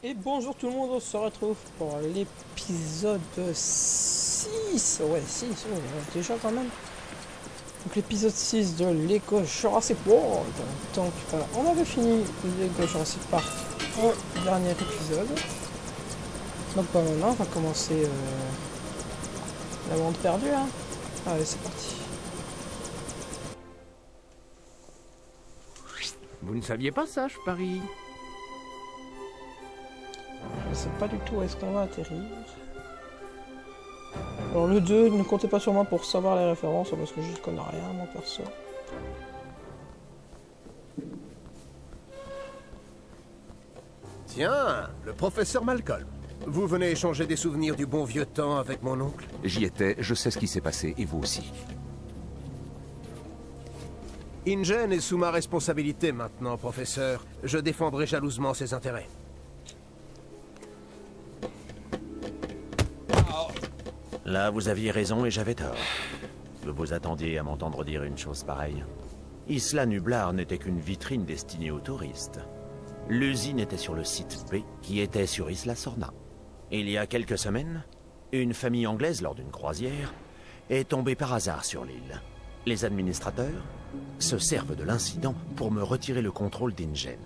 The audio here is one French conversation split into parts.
Et bonjour tout le monde, on se retrouve pour l'épisode 6. Ouais, 6, ouais, déjà quand même. Donc l'épisode 6 de Lego Jurassic World. Donc on avait fini Lego Jurassic Park au dernier épisode. Donc maintenant on va commencer la bande perdue. Hein. Allez, c'est parti. Vous ne saviez pas ça, je parie. Je sais pas du tout où est-ce qu'on va atterrir. Alors le 2, ne comptez pas sur moi pour savoir les références, parce que je connais rien, mon perso. Tiens, le professeur Malcolm. Vous venez échanger des souvenirs du bon vieux temps avec mon oncle? J'y étais, je sais ce qui s'est passé, et vous aussi. InGen est sous ma responsabilité maintenant, professeur. Je défendrai jalousement ses intérêts. Là, vous aviez raison et j'avais tort. Vous vous attendiez à m'entendre dire une chose pareille. Isla Nublar n'était qu'une vitrine destinée aux touristes. L'usine était sur le site B, qui était sur Isla Sorna. Il y a quelques semaines, une famille anglaise, lors d'une croisière, est tombée par hasard sur l'île. Les administrateurs se servent de l'incident pour me retirer le contrôle d'InGen.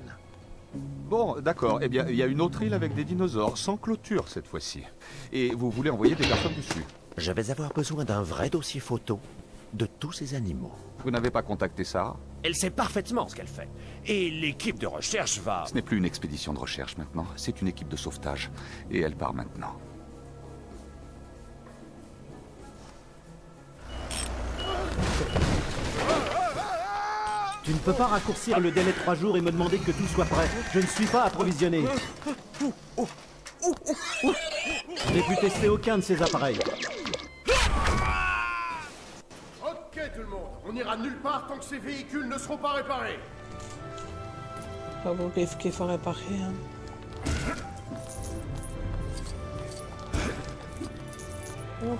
Bon, d'accord. Eh bien, il y a une autre île avec des dinosaures, sans clôture cette fois-ci. Et vous voulez envoyer des personnes dessus. Je vais avoir besoin d'un vrai dossier photo de tous ces animaux. Vous n'avez pas contacté Sarah? Elle sait parfaitement ce qu'elle fait. Et l'équipe de recherche va... Ce n'est plus une expédition de recherche maintenant, c'est une équipe de sauvetage. Et elle part maintenant. Tu ne peux pas raccourcir le délai de 3 jours et me demander que tout soit prêt. Je ne suis pas approvisionné. Je n'ai pu tester aucun de ces appareils. Ok tout le monde, on n'ira nulle part tant que ces véhicules ne seront pas réparés. Pas bon qu'il faut réparer. Hein. Oh.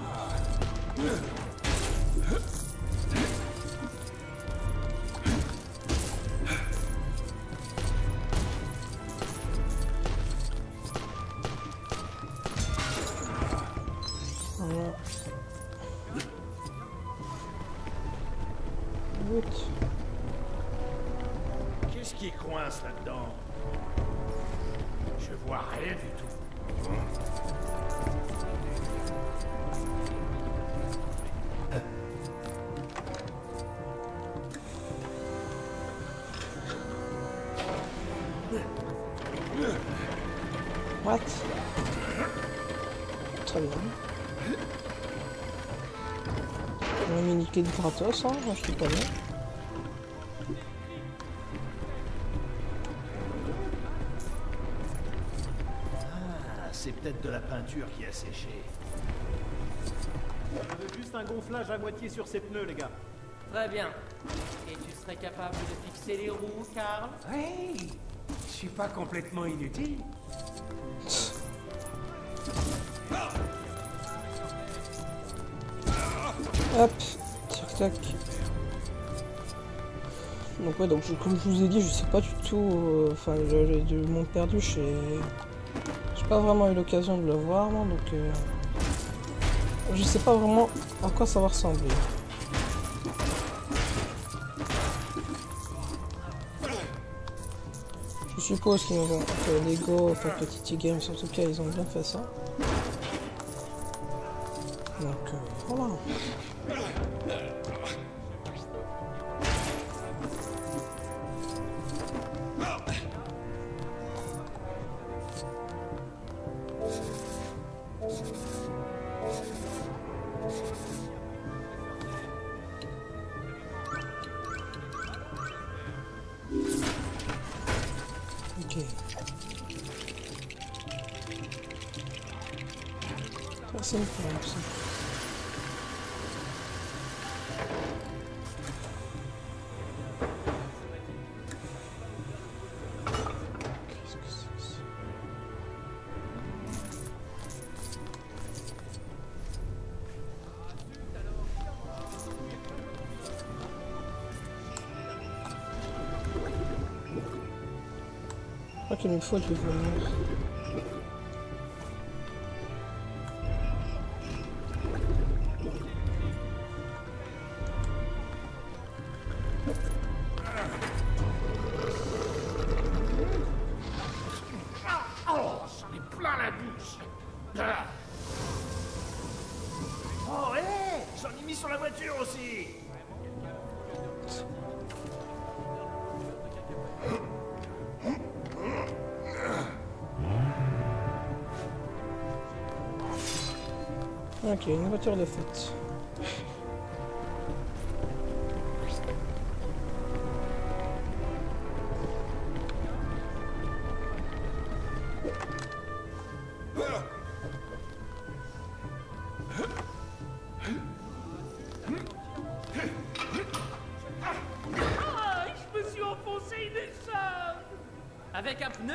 Qu'est-ce qui coince là-dedans? Je vois rien du tout. What? Très bien. On a mis niqué de gratos, hein, moi je suis pas bien. Ah, c'est peut-être de la peinture qui a séché. Je veux juste un gonflage à moitié sur ces pneus, les gars. Très bien. Et tu serais capable de fixer les roues, Karl? Hey, je suis pas complètement inutile. Hop, tac tac. Donc ouais, donc comme je vous ai dit, je sais pas du tout. Enfin, le monde perdu, j'ai pas vraiment eu l'occasion de le voir, moi, donc je sais pas vraiment à quoi ça va ressembler. Je suppose qu'ils vont Lego, enfin Petit Games, en tout cas, ils ont bien fait ça. Donc voilà. Ok. Ça c'est une plante, ça. Qu'est-ce que c'est que ça? Je crois qu'il me faut du venir. voiture aussi. Ok, une voiture de fête. Ah, je me suis enfoncé une écharpe. Avec un pneu?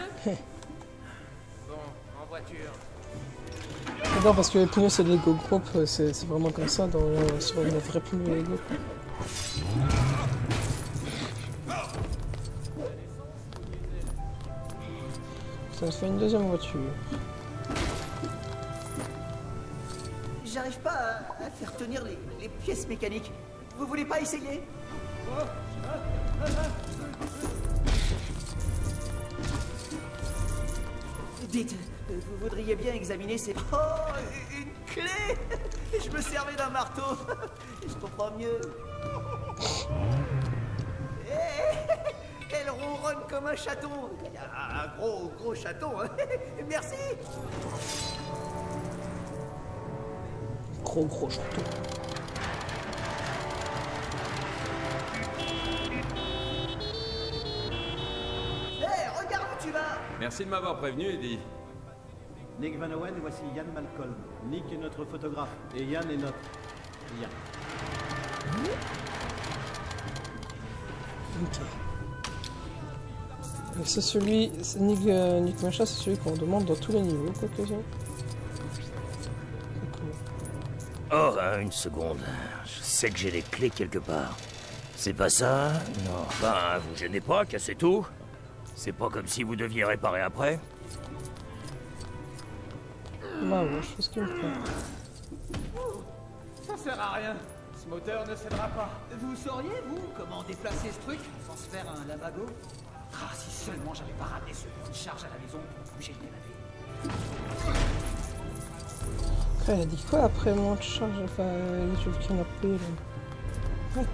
Bon, en voiture. Non, parce que les pneus c'est Lego Group, c'est vraiment comme ça sur une vraie pneu Lego. Ça fait une deuxième voiture. J'arrive pas à faire tenir les pièces mécaniques. Vous voulez pas essayer? Dites, vous voudriez bien examiner ces... Oh, une clé! Je me servais d'un marteau. Je comprends mieux. Elle ronronne comme un chaton. Un gros chaton. Merci. Gros château. Regarde où tu vas. Merci de m'avoir prévenu, Eddie. Nick Van Owen, voici Yann Malcolm. Nick est notre photographe et Yann est notre... Yann. Ok. Et c'est celui... Nick Machin, c'est celui qu'on demande dans tous les niveaux, quoi que ça. C'est cool. Oh, une seconde. Je sais que j'ai les clés quelque part. C'est pas ça? Non. Ben, vous gênez pas, cassez tout. C'est pas comme si vous deviez réparer après. Bah ouais, je fais ce qu'il me faut. Ça sert à rien. Ce moteur ne cédera pas. Vous sauriez, vous, comment déplacer ce truc sans se faire un lavago? Ah, si seulement j'avais pas ramené ce point de charge à la maison pour bouger le canapé. Après, elle a dit quoi après mon charge? Enfin, les trucs qu'il m'a payé là. What?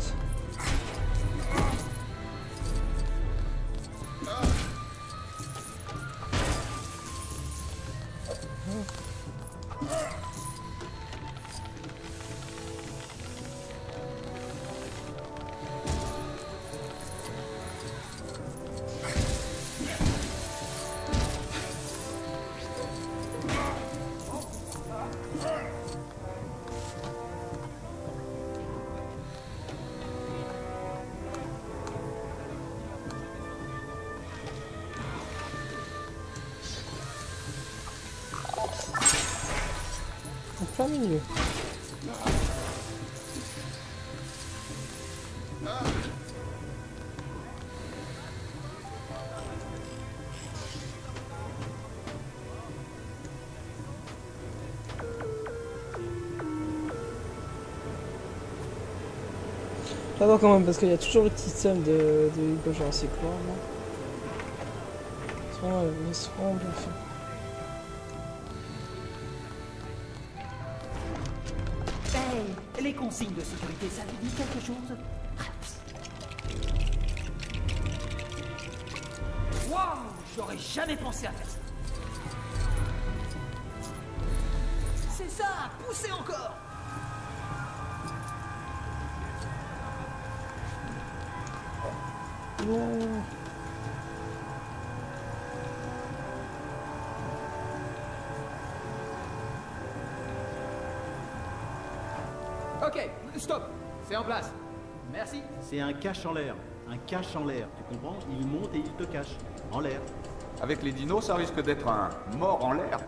En plein milieu. J'adore quand même parce qu'il y a toujours le petit thème de Hugo Jurassic World. C'est vraiment bien fait. Hey, les consignes de sécurité, ça vous dit quelque chose? Waouh, j'aurais jamais pensé à faire ça. C'est ça, poussez encore. Non. Ok, stop. C'est en place. Merci. C'est un cache en l'air. Un cache en l'air, tu comprends? Il monte et il te cache. En l'air. Avec les dinos, ça risque d'être un mort en l'air.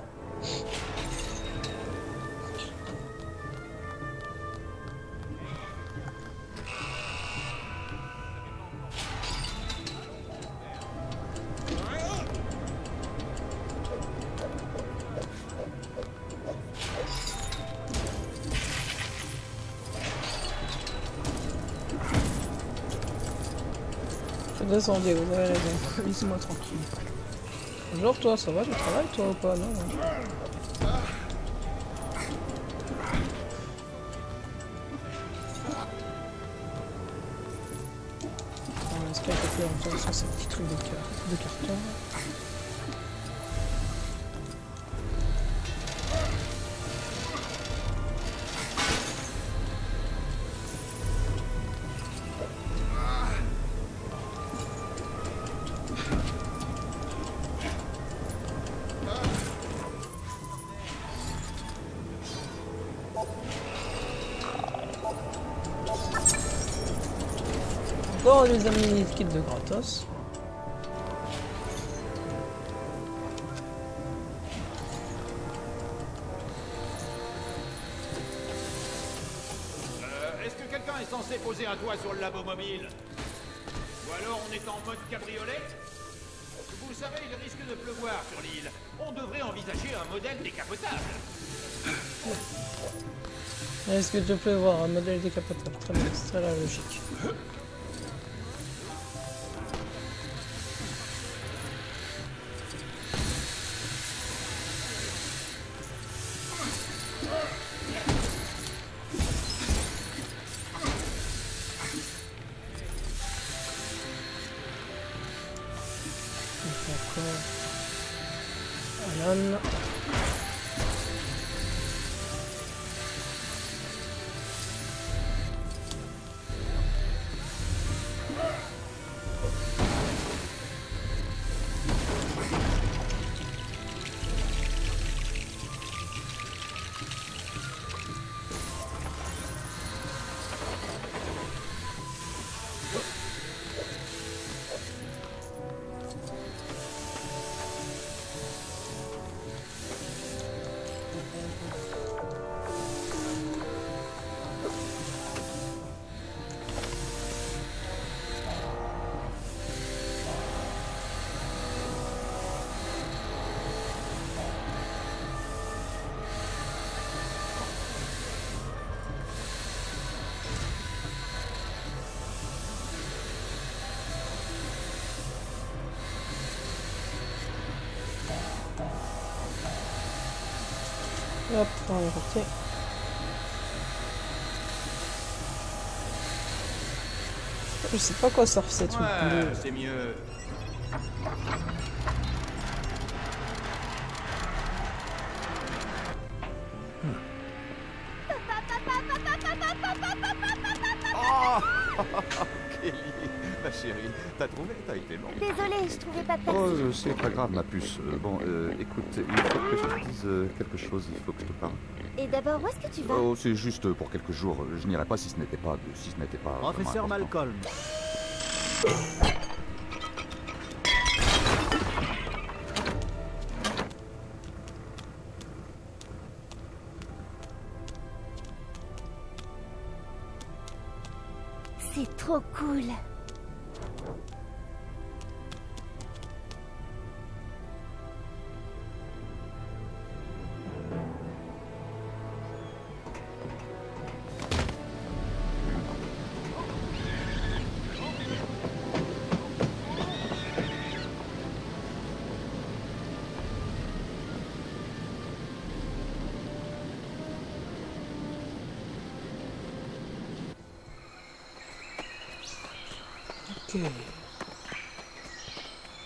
Descendez, vous avez raison. Laissez-moi tranquille. Bonjour toi, ça va? Tu travailles toi ou pas? Non, non. Ce qui est un peu intéressant, c'est un petit truc de carton. Encore les amis, kit de gratos. Est-ce que quelqu'un est censé poser un toit sur le labo mobile? Ou alors on est en mode cabriolet? Vous le savez, il risque de pleuvoir sur l'île. On devrait envisager un modèle décapotable. Est-ce que tu peux voir un modèle décapotable? Très bien, c'est très la logique. Alan. Hop, on est reparti. Je sais pas quoi ça fait, truc bleu. C'est mieux. Kelly, ma chérie, t'as trouvé? T'as été bon. Désolée, je trouvais pas de taxi. Oh, c'est pas grave, ma puce. Écoute, il faut que je te dise quelque chose, il faut que je te parle. Et d'abord, où est-ce que tu vas? Oh, c'est juste pour quelques jours. Je n'irai pas si ce n'était pas... Professeur Malcolm. C'est trop cool.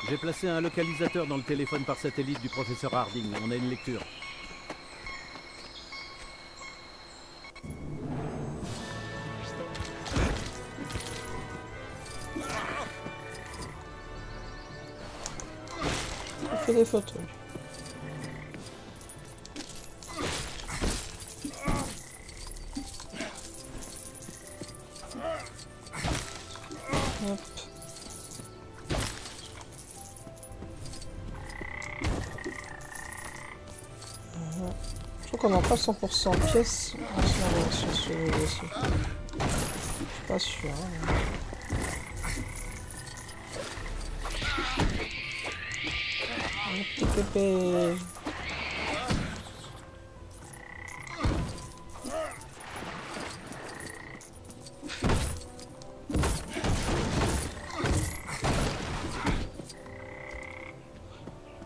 J'ai placé un localisateur dans le téléphone par satellite du professeur Harding. On a une lecture. On fait des photos. Hop. Je crois qu'on n'a pas 100% pièces. Je suis pas sûr. Un petit pépé.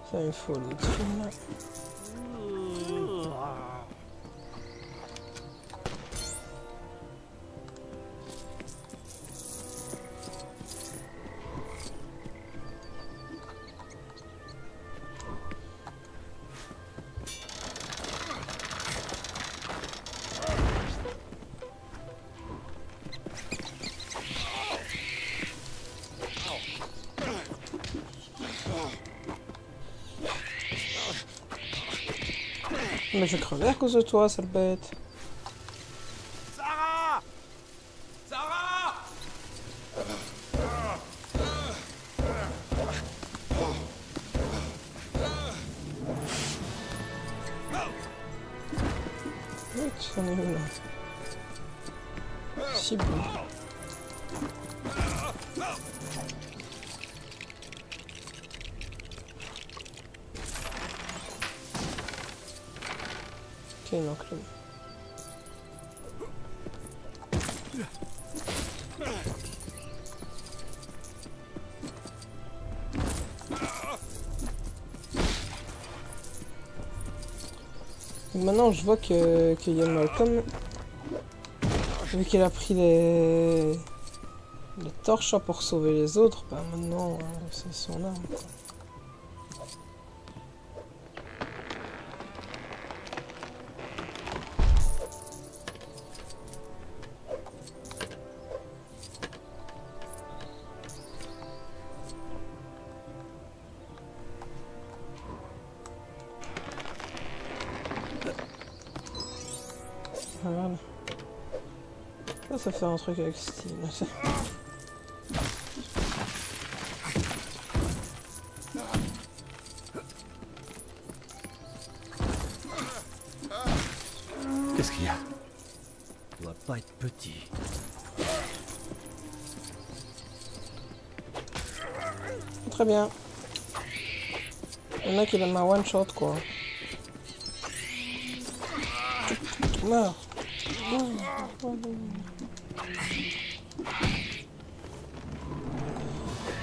Ça il faut le film. Mais je crevais à cause de toi, sale bête. Sarah! Sarah! Oui, tu en es où là? Si bon. Ok, non, clé. Maintenant, je vois qu'il y a Malcolm, vu qu'il a pris les torches là, pour sauver les autres, bah maintenant, c'est son arme, quoi. Voilà. Ça fait un truc avec Steam. Qu'est-ce qu'il y a? Doit pas être petit. Très bien. Il y en a qui aiment ma one shot quoi. Meurs.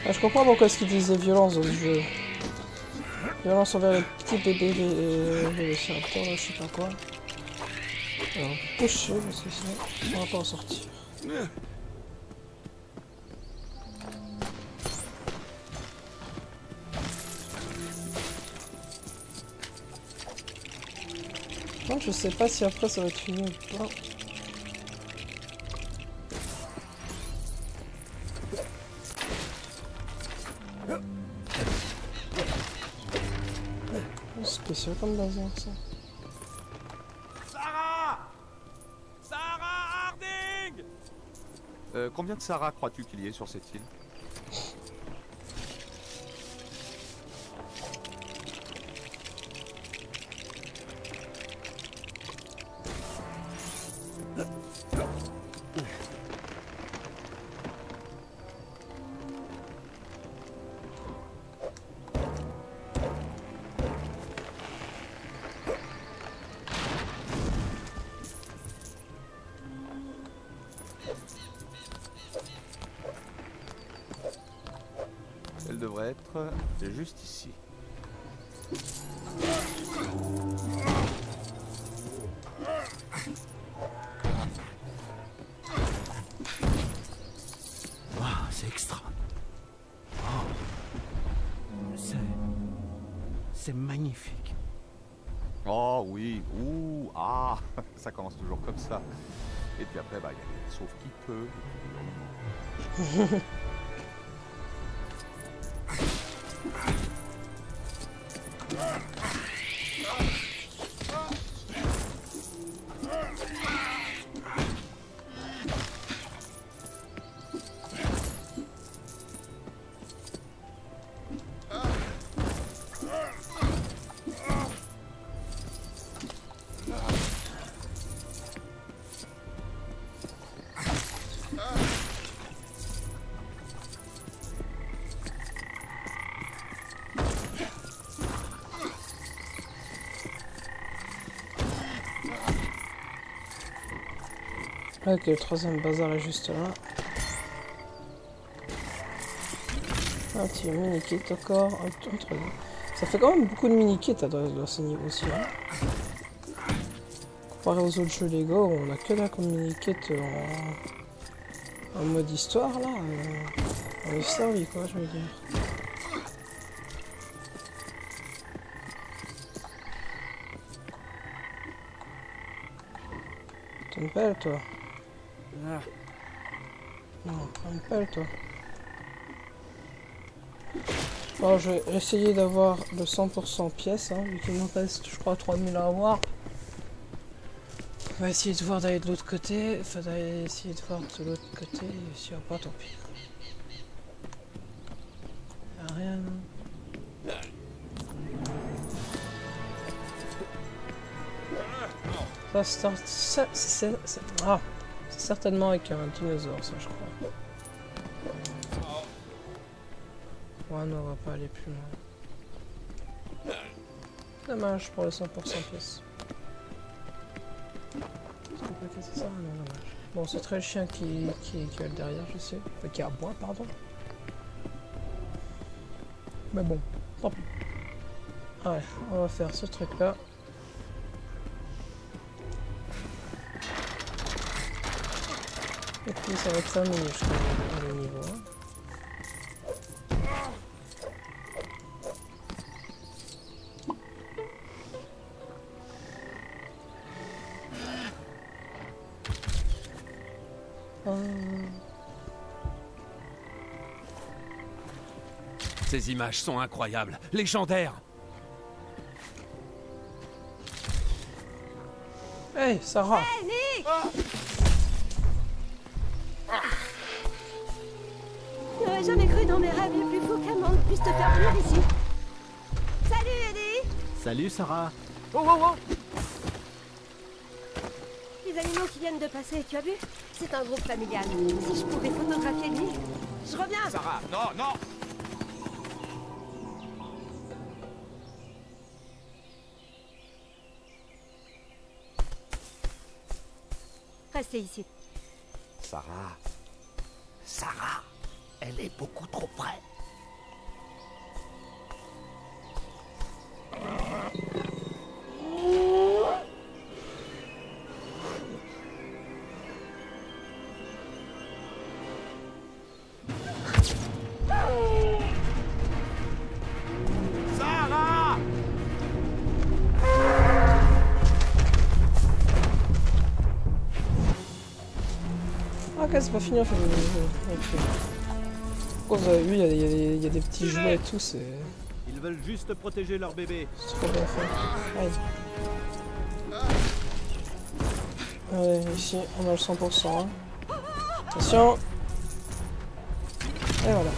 Je comprends pourquoi est-ce qu'ils disaient violence dans le jeu. Violence envers les petits bébés vélociraptors, je sais pas quoi. Alors, on peut pusher parce que sinon on va pas en sortir. Bon, je sais pas si après ça va être fini ou pas. Spécial comme bazar ça. Sarah! Sarah Harding! Combien de Sarah crois-tu qu'il y ait sur cette île? Elle devrait être juste ici. Wow, c'est extra. Oh. C'est magnifique. Oh oui, ouh, ah, ça commence toujours comme ça. Et puis après, bah, il y a les sauf qui peut. Ok, le troisième bazar est juste là. Un petit mini-kit encore. Entre deux. Ça fait quand même beaucoup de mini-kits à ce niveau aussi. Hein. Comparé aux autres jeux Lego, on a que là comme mini-kit en mode histoire là. On est servi quoi, je veux dire. T'as une pelle toi? Non, pas une pelle toi. Bon, je vais essayer d'avoir le 100% pièces, hein, vu qu'il me reste, je crois, 3000 à avoir. On va essayer de voir d'aller de l'autre côté. Enfin, d'aller essayer de voir de l'autre côté. Si on pas, tant pis. Y'a rien. Ça, c'est certainement avec un dinosaure, ça, je crois. Ouais, non, on va pas aller plus loin. Dommage pour le 100% pièce. Est-ce qu'on peut casser ça? Non, dommage. Bon, c'est très le chien qui est derrière, je sais. Enfin, qui aboie, pardon. Mais bon, tant pis. Ouais, on va faire ce truc-là. Et puis ça va être terminé, je crois, le niveau 1. Ces images sont incroyables, légendaires. Hey, Sarah! Hey, Nick! J'aurais jamais cru dans mes rêves les plus fous qu'un monde puisse te faire venir ici. Salut, Eddie! Salut, Sarah. Oh, oh, oh! Les animaux qui viennent de passer, tu as vu? C'est un groupe familial. Si je pouvais photographier lui, je reviens! Sarah, non, non! Restez ici. Sarah. Sarah. Elle est beaucoup trop près. Sarah! Ok, c'est pas fini en fait. Ok. Comme vous avez vu, il y a des petits jouets et tout, c'est Ils veulent juste protéger leur bébé. trop bien fait. Allez. Allez, ici, on a le 100%. Hein. Attention! Et voilà.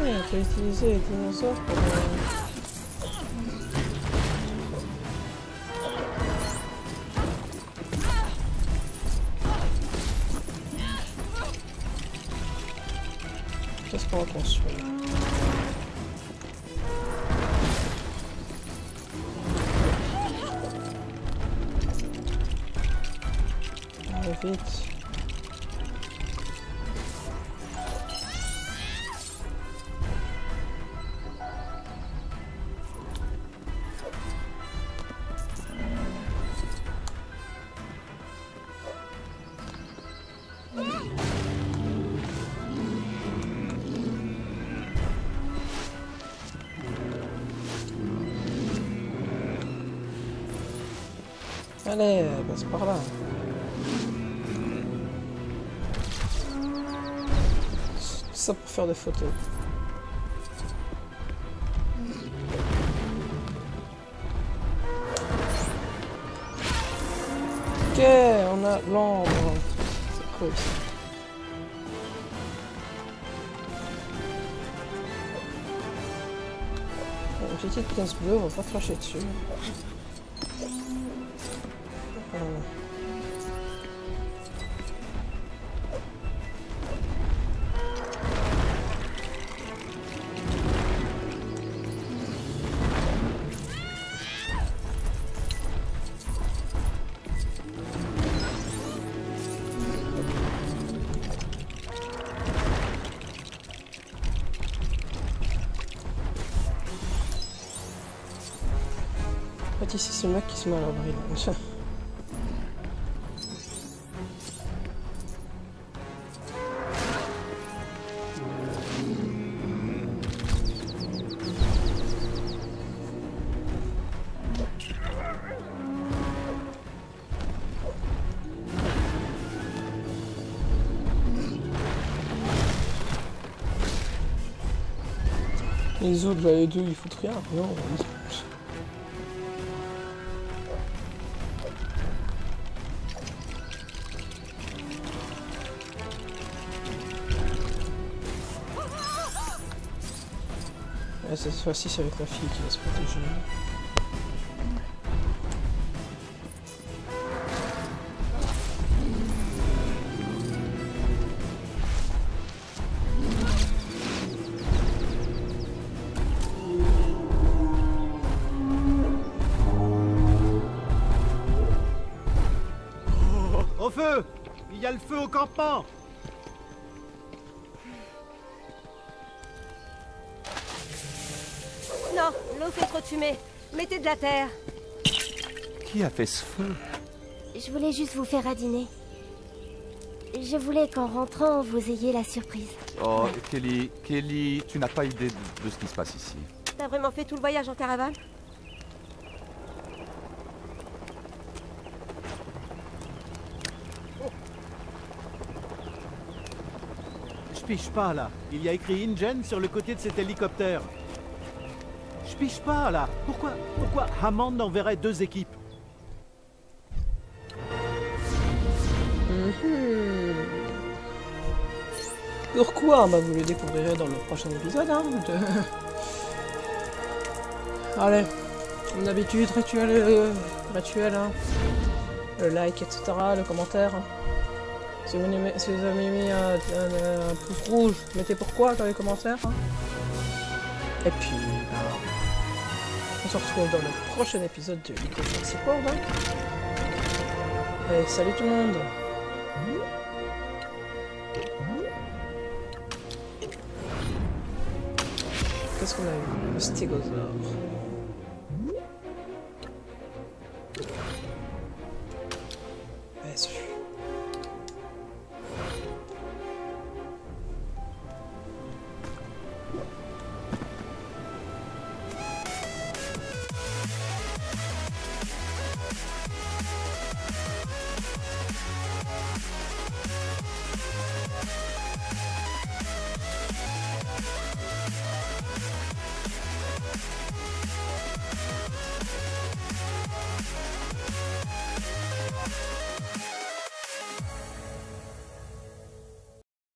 On peut utiliser les dinosaures pour... Qu'est-ce qu'on reconstruit? Allez, vite. Allez, passe par là. Tout ça pour faire des photos. Ok, on a l'ombre. C'est cool ça. Une petite pièce bleue, on va pas cracher dessus. En fait, ici, c'est le mec qui se met à l'abri. Les autres, là, les deux, ils foutent rien. Non, et cette fois-ci, c'est avec la fille qui va se protéger. Au feu! Il y a le feu au campement! Non, l'eau fait trop de fumée. Mettez de la terre. Qui a fait ce feu? Je voulais juste vous faire à dîner. Je voulais qu'en rentrant, vous ayez la surprise. Oh, Kelly, tu n'as pas idée de ce qui se passe ici. T'as vraiment fait tout le voyage en caravane? Je piche pas là. Il y a écrit InGen sur le côté de cet hélicoptère. Je piche pas là. Pourquoi Hammond enverrait 2 équipes? Pourquoi? Bah, vous le découvrirez dans le prochain épisode. Hein, Allez, comme d'habitude, rituel, hein. Le like, etc., le commentaire. Si vous avez mis un pouce rouge, mettez pourquoi dans les commentaires. Hein. Et puis, on se retrouve dans le prochain épisode de Lico Jurassic World. Hein. Allez, salut tout le monde. Qu'est-ce qu'on a eu? Le stégosaure.